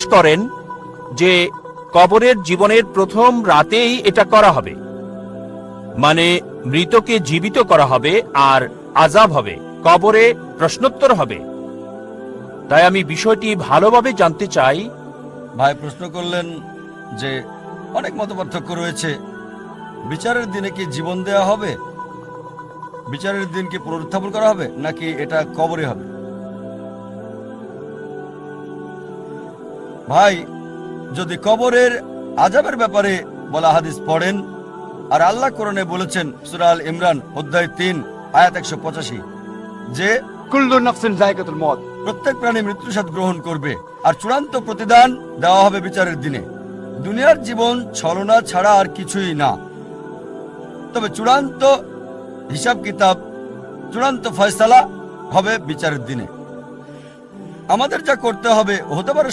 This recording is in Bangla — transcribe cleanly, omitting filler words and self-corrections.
করেন যে কবরের জীবনের প্রথম রাতেই এটা করা হবে, মানে মৃতকে জীবিত করা হবে আর আযাব হবে, কবরে প্রশ্নোত্তর হবে। তাই আমি বিষয়টি ভালোভাবে জানতে চাই। ভাই প্রশ্ন করলেন যে অনেক মতপার্থক্য রয়েছে, বিচারের দিনে কি জীবন দেয়া হবে, বিচারের দিন কি পুনরুত্থাপন করা হবে, নাকি এটা কবরে হবে? ভাই, যদি কবরের আযাবের ব্যাপারে বলা হাদিস পড়েন, আর আল্লাহ কোরআনে বলেছেন সূরা আল ইমরান অধ্যায় 3 আয়াত 185 যে কুল্লু নাফসিন যায়কাতুল মউত, প্রত্যেক প্রাণী মৃত্যুর স্বাদ গ্রহণ করবে আর চূড়ান্ত প্রতিদান দেওয়া হবে বিচারের দিনে। দুনিয়ার জীবন ছলনা ছাড়া আর কিছুই না, তবে চূড়ান্ত হিসাব কিতাব, চূড়ান্ত ফয়সালা হবে বিচারের দিনে। আমাদের যা করতে হবে হতে পারে